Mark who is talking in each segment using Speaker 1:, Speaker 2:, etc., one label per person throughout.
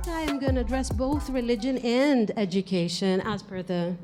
Speaker 1: I am going to address both religion and education as per the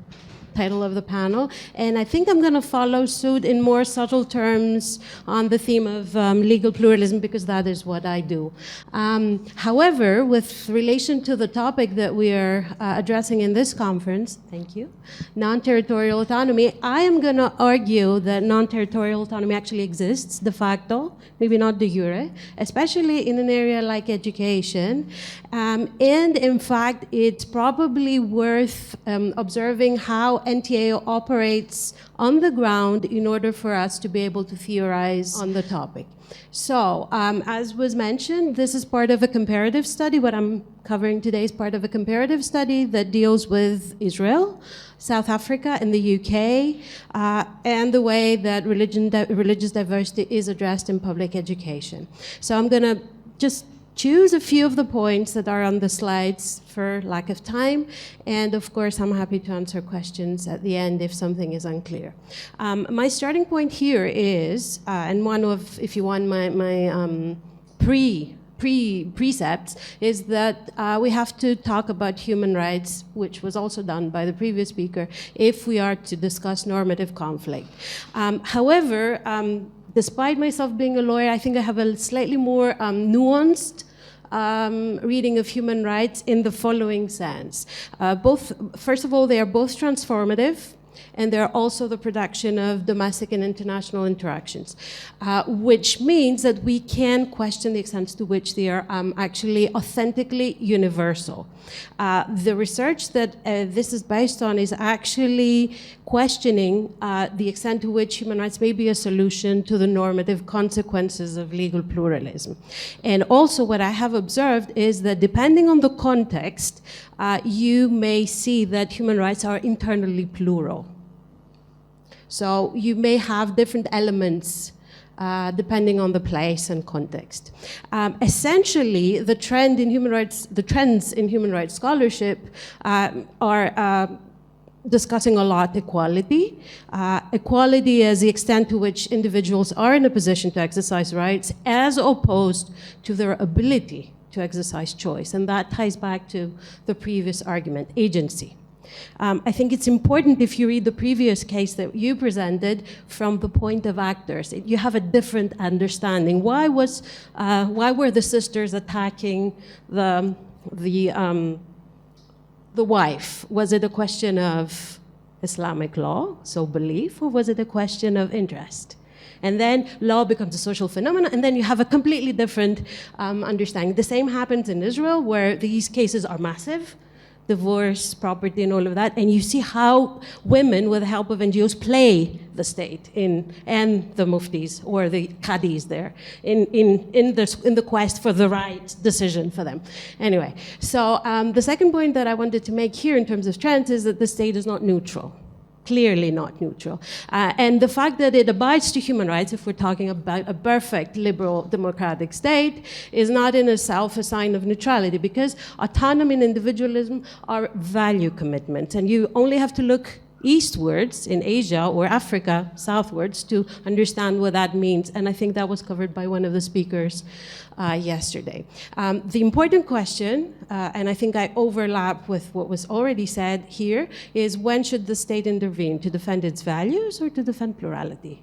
Speaker 1: title of the panel, and I think I'm going to follow suit in more subtle terms on the theme of legal pluralism, because that is what I do. However, with relation to the topic that we are addressing in this conference, thank you, non-territorial autonomy, I am going to argue that non-territorial autonomy actually exists de facto, maybe not de jure, especially in an area like education. And in fact, it's probably worth observing how NTAO operates on the ground in order for us to be able to theorize on the topic. So, as was mentioned, this is part of a comparative study. What I'm covering today is part of a comparative study that deals with Israel, South Africa, and the UK, and the way that religious diversity is addressed in public education. So I'm going to just choose a few of the points that are on the slides for lack of time, and of course I'm happy to answer questions at the end if something is unclear. My starting point here is, and one of, if you want, my precepts, is that we have to talk about human rights, which was also done by the previous speaker, if we are to discuss normative conflict. However, despite myself being a lawyer, I think I have a slightly more nuanced reading of human rights in the following sense. First of all, they are both transformative, and they're also the production of domestic and international interactions, which means that we can question the extent to which they are actually authentically universal. The research that this is based on is actually questioning the extent to which human rights may be a solution to the normative consequences of legal pluralism. And also what I have observed is that depending on the context, you may see that human rights are internally plural. So you may have different elements depending on the place and context. Essentially, the trends in human rights scholarship are discussing a lot equality. Equality as the extent to which individuals are in a position to exercise rights as opposed to their ability to exercise choice. And that ties back to the previous argument, agency. I think it's important, if you read the previous case that you presented, from the point of actors, you have a different understanding. Why were the sisters attacking the wife? Was it a question of Islamic law, so belief, or was it a question of interest? And then law becomes a social phenomenon, and then you have a completely different understanding. The same happens in Israel, where these cases are massive. Divorce, property, and all of that, and you see how women, with the help of NGOs, play the state and the muftis or the qadis there in the quest for the right decision for them. Anyway, so the second point that I wanted to make here in terms of trends is that the state is not neutral. Clearly not neutral. And the fact that it abides to human rights, if we're talking about a perfect liberal democratic state, is not in itself a sign of neutrality, because autonomy and individualism are value commitments. And you only have to look eastwards in Asia or Africa, southwards, to understand what that means. And I think that was covered by one of the speakers yesterday. The important question, and I think I overlap with what was already said here, is when should the state intervene, to defend its values or to defend plurality?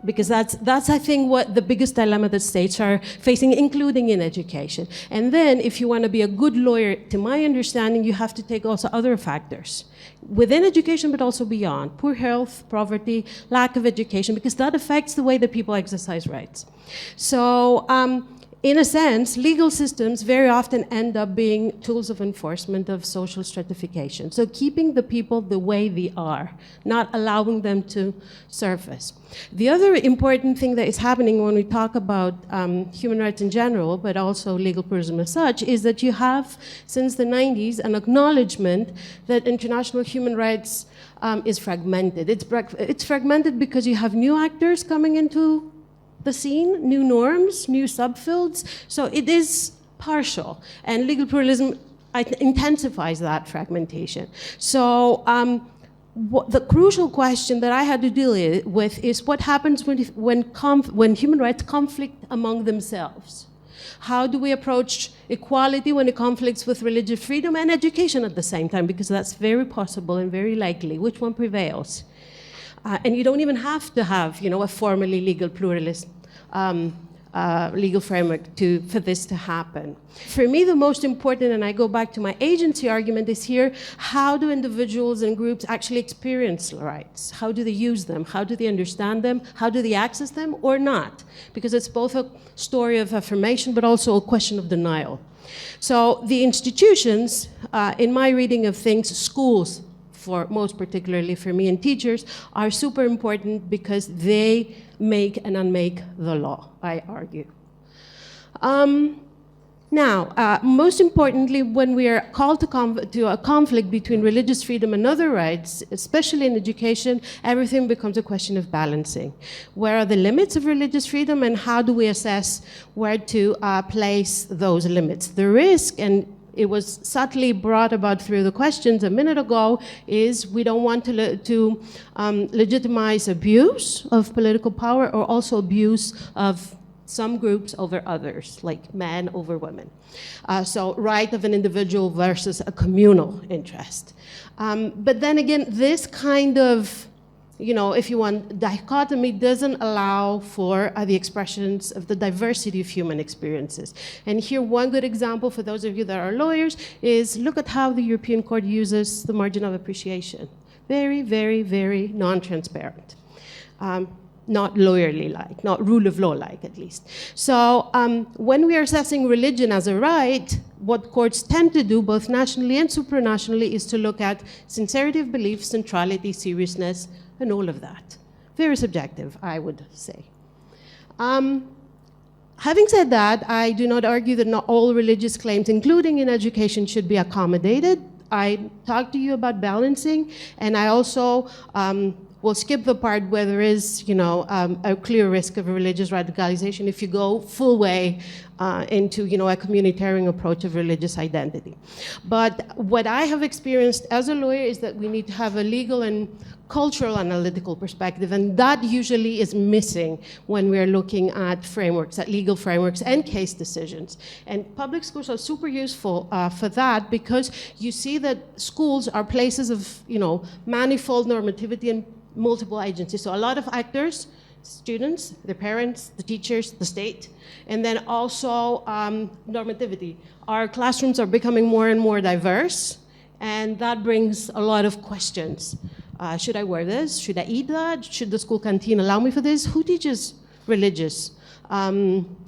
Speaker 1: Because that's I think what the biggest dilemma that states are facing, including in education. And then if you want to be a good lawyer, to my understanding, you have to take also other factors within education, but also beyond: poor health, poverty, lack of education, because that affects the way that people exercise rights. So in a sense, legal systems very often end up being tools of enforcement of social stratification. So keeping the people the way they are, not allowing them to surface. The other important thing that is happening when we talk about human rights in general, but also legal pluralism as such, is that you have, since the 90s, an acknowledgement that international human rights is fragmented. It's fragmented because you have new actors coming into the scene, new norms, new subfields. So it is partial, and legal pluralism intensifies that fragmentation. So the crucial question that I had to deal with is what happens when human rights conflict among themselves. How do we approach equality when it conflicts with religious freedom and education at the same time? Because that's very possible and very likely. Which one prevails? And you don't even have to have, a formally legal pluralist legal framework for this to happen. For me, the most important, and I go back to my agency argument, is here: how do individuals and groups actually experience rights? How do they use them? How do they understand them? How do they access them or not? Because it's both a story of affirmation, but also a question of denial. So the institutions, in my reading of things, schools, for most particularly for me, and teachers, are super important because they make and unmake the law, I argue. Now, most importantly, when we are called to a conflict between religious freedom and other rights, especially in education, everything becomes a question of balancing. Where are the limits of religious freedom, and how do we assess where to place those limits? The risk, and it was subtly brought about through the questions a minute ago, is we don't want to legitimize abuse of political power, or also abuse of some groups over others, like men over women. So right of an individual versus a communal interest. But then again, this kind of, if you want, dichotomy doesn't allow for the expressions of the diversity of human experiences. And here, one good example for those of you that are lawyers is look at how the European Court uses the margin of appreciation. Very, very, very non-transparent. Not lawyerly-like, not rule of law-like, at least. So when we are assessing religion as a right, what courts tend to do, both nationally and supranationally, is to look at sincerity of belief, centrality, seriousness, and all of that. Very subjective, I would say. Having said that, I do not argue that not all religious claims, including in education, should be accommodated. I talked to you about balancing, and I also will skip the part where there is, a clear risk of religious radicalization if you go full way into, a communitarian approach of religious identity. But what I have experienced as a lawyer is that we need to have a legal and cultural analytical perspective, and that usually is missing when we're looking at frameworks, at legal frameworks and case decisions. And public schools are super useful for that, because you see that schools are places of, manifold normativity and multiple agencies. So a lot of actors, students, their parents, the teachers, the state, and then also normativity. Our classrooms are becoming more and more diverse, and that brings a lot of questions. Should I wear this? Should I eat that? Should the school canteen allow me for this? Who teaches religious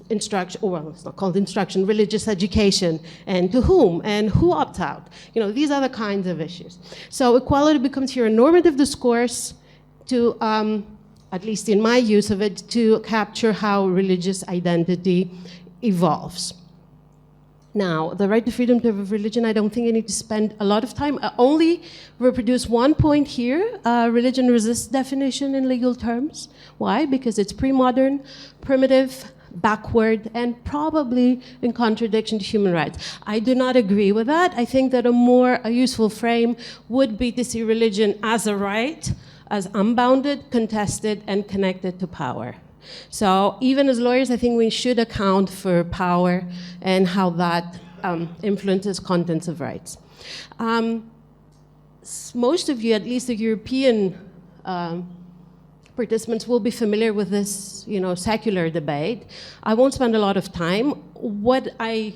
Speaker 1: instruction, or well, it's not called instruction, religious education, and to whom, and who opts out? These are the kinds of issues. So equality becomes here a normative discourse to, at least in my use of it, to capture how religious identity evolves. Now, the right to freedom of religion, I don't think I need to spend a lot of time. I only reproduce one point here, religion resists definition in legal terms. Why? Because it's pre-modern, primitive, backward, and probably in contradiction to human rights. I do not agree with that. I think that a useful frame would be to see religion as a right, as unbounded, contested, and connected to power. So even as lawyers, I think we should account for power and how that influences contents of rights. Most of you, at least the European participants, will be familiar with this, secular debate. I won't spend a lot of time. What I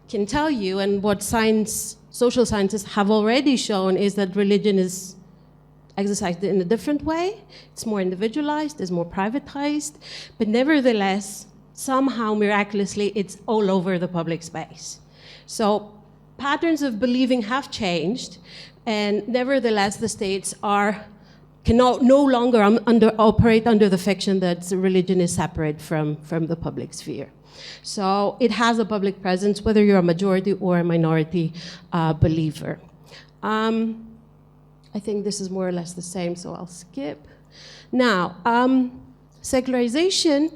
Speaker 1: can tell you, and what social scientists have already shown, is that religion is exercised in a different way. It's more individualized, it's more privatized, but nevertheless, somehow, miraculously, it's all over the public space. So patterns of believing have changed, and nevertheless, the states can no longer operate under the fiction that religion is separate from the public sphere. So it has a public presence, whether you're a majority or a minority believer. I think this is more or less the same, so I'll skip. Now, secularization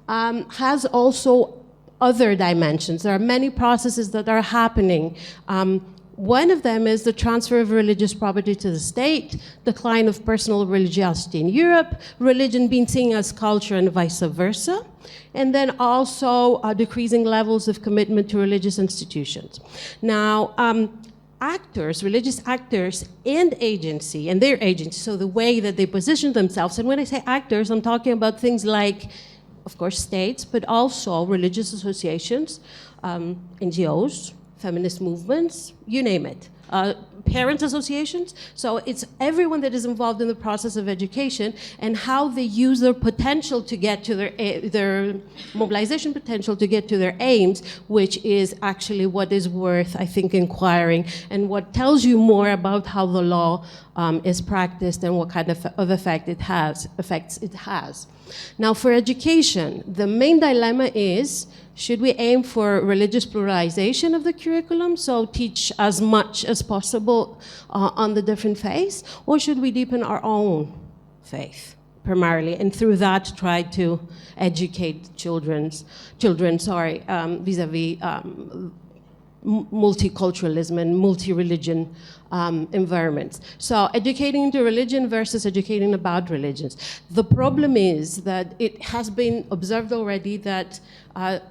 Speaker 1: has also other dimensions. There are many processes that are happening One of them is the transfer of religious property to the state, decline of personal religiosity in Europe, religion being seen as culture and vice versa, and then also decreasing levels of commitment to religious institutions. Now, actors, religious actors and agency, and their agency, so the way that they position themselves, and when I say actors, I'm talking about things like, of course, states, but also religious associations, NGOs, feminist movements, you name it. Parent associations. So it's everyone that is involved in the process of education and how they use their potential to get to their mobilization potential to get to their aims, which is actually what is worth, I think, inquiring and what tells you more about how the law is practiced and what kind of effects it has. Now, for education, the main dilemma is, should we aim for religious pluralization of the curriculum, so teach as much as possible on the different faiths, or should we deepen our own faith primarily, and through that try to educate children vis-a-vis multiculturalism and multi-religion environments. So educating into religion versus educating about religions. The problem is that it has been observed already that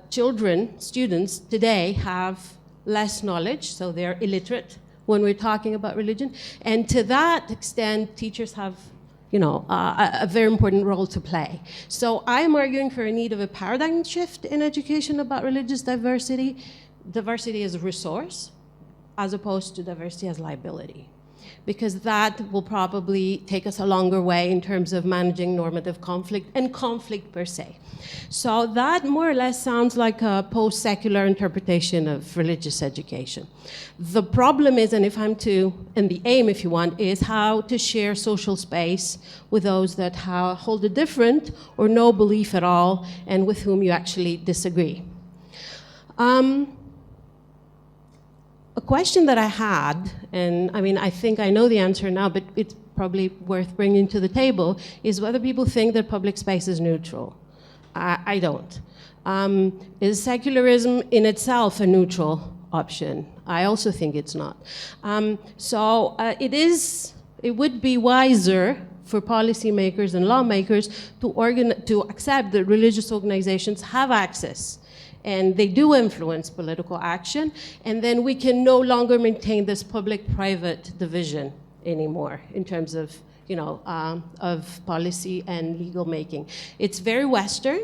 Speaker 1: students today have less knowledge, so they're illiterate when we're talking about religion. And to that extent, teachers have a very important role to play. So I'm arguing for a need of a paradigm shift in education about religious diversity. Diversity as a resource, as opposed to diversity as liability, because that will probably take us a longer way in terms of managing normative conflict and conflict per se. So that more or less sounds like a post-secular interpretation of religious education. The problem is, and the aim, if you want, is how to share social space with those that hold a different or no belief at all, and with whom you actually disagree. A question that I had, and I think I know the answer now, but it's probably worth bringing to the table, is whether people think that public space is neutral. I don't. Is secularism in itself a neutral option? I also think it's not. It would be wiser for policymakers and lawmakers to accept that religious organizations have access and they do influence political action, and then we can no longer maintain this public-private division anymore in terms of, of policy and legal making. It's very Western,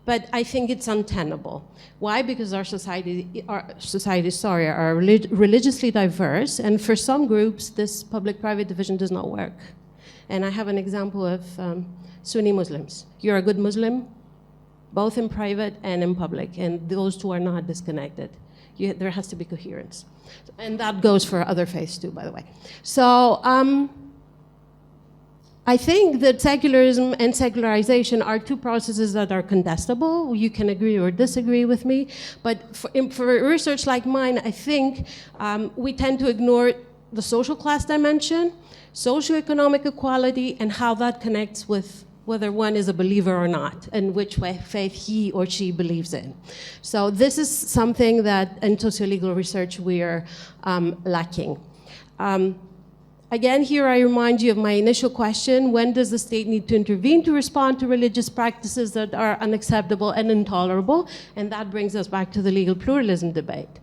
Speaker 1: but I think it's untenable. Why? Because our societies are religiously diverse, and for some groups, this public-private division does not work. And I have an example of Sunni Muslims. You're a good Muslim, both in private and in public, and those two are not disconnected. There has to be coherence. And that goes for other faiths too, by the way. So I think that secularism and secularization are two processes that are contestable. You can agree or disagree with me, but for research like mine, I think we tend to ignore the social class dimension, socioeconomic equality, and how that connects with whether one is a believer or not, and which faith he or she believes in. So this is something that in socio-legal research we are lacking. Again, here I remind you of my initial question: when does the state need to intervene to respond to religious practices that are unacceptable and intolerable? And that brings us back to the legal pluralism debate.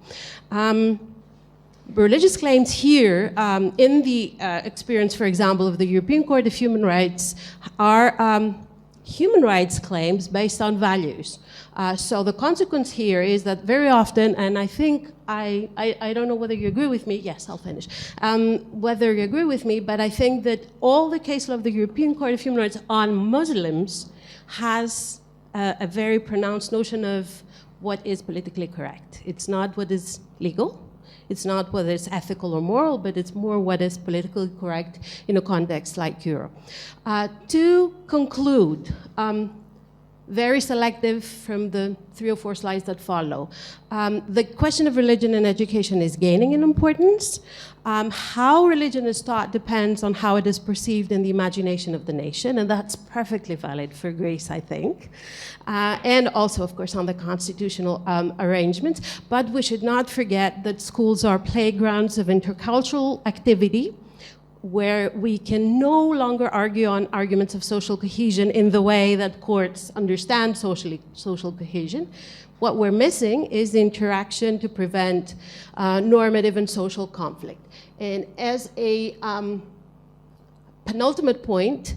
Speaker 1: Religious claims here, in the experience, for example, of the European Court of Human Rights, are human rights claims based on values. So the consequence here is that very often, and I think, I don't know whether you agree with me, yes, I'll finish, whether you agree with me, but I think that all the case law of the European Court of Human Rights on Muslims has a very pronounced notion of what is politically correct. It's not what is legal. It's not whether it's ethical or moral, but it's more what is politically correct in a context like Europe. To conclude, very selective from the 3 or 4 slides that follow. The question of religion and education is gaining in importance. How religion is taught depends on how it is perceived in the imagination of the nation, and that's perfectly valid for Greece, I think. And also, of course, on the constitutional arrangements. But we should not forget that schools are playgrounds of intercultural activity, where we can no longer argue on arguments of social cohesion in the way that courts understand social cohesion. What we're missing is the interaction to prevent normative and social conflict. And as a penultimate point,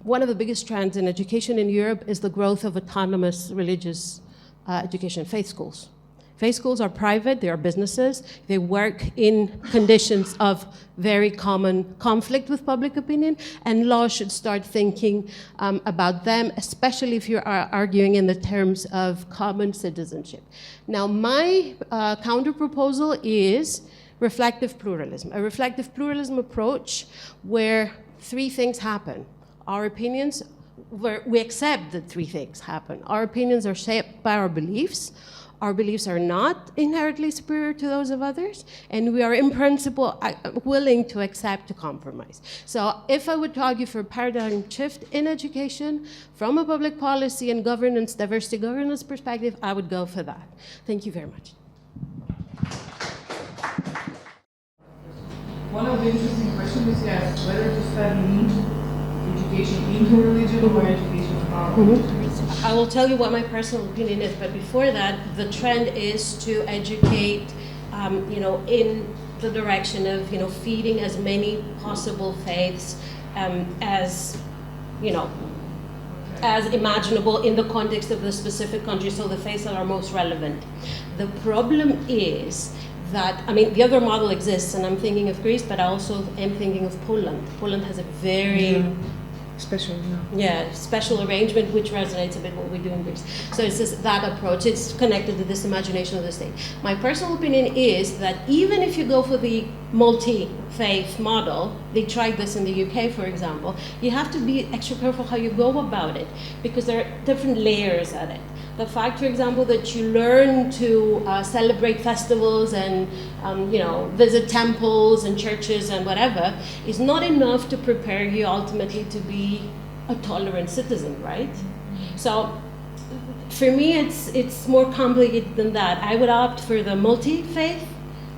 Speaker 1: one of the biggest trends in education in Europe is the growth of autonomous religious education, faith schools. Faith schools are private, they are businesses, they work in conditions of very common conflict with public opinion, and law should start thinking about them, especially if you're arguing in the terms of common citizenship. Now, my counter-proposal is reflective pluralism, a reflective pluralism approach where 3 things happen. Our opinions, where we accept that 3 things happen. Our opinions are shaped by our beliefs. Our beliefs are not inherently superior to those of others, and we are in principle willing to accept a compromise. So if I would argue for a paradigm shift in education from a public policy and governance, diversity governance perspective, I would go for that. Thank you very much.
Speaker 2: One of the interesting questions is, yes, whether to study education into religion or education about religion.
Speaker 1: I will tell you what my personal opinion is, but before that, the trend is to educate, in the direction of, feeding as many possible faiths as imaginable in the context of the specific country, so the faiths that are most relevant. The problem is that, the other model exists, and I'm thinking of Greece, but I also am thinking of Poland. Poland has a very special arrangement, which resonates a bit what we do in Greece. So it's that approach. It's connected to this imagination of the state. My personal opinion is that even if you go for the multi-faith model, they tried this in the UK, for example, you have to be extra careful how you go about it, because there are different layers at it. The fact, for example, that you learn to celebrate festivals and visit temples and churches and whatever is not enough to prepare you ultimately to be a tolerant citizen, right? So for me, it's more complicated than that. I would opt for the multi-faith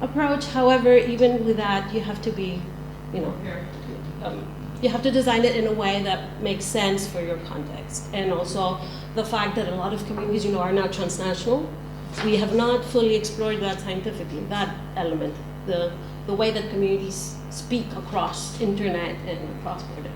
Speaker 1: approach. However, even with that, you have to be, you have to design it in a way that makes sense for your context. And also the fact that a lot of communities, are now transnational. We have not fully explored that scientifically, that element, the way that communities speak across internet and across borders.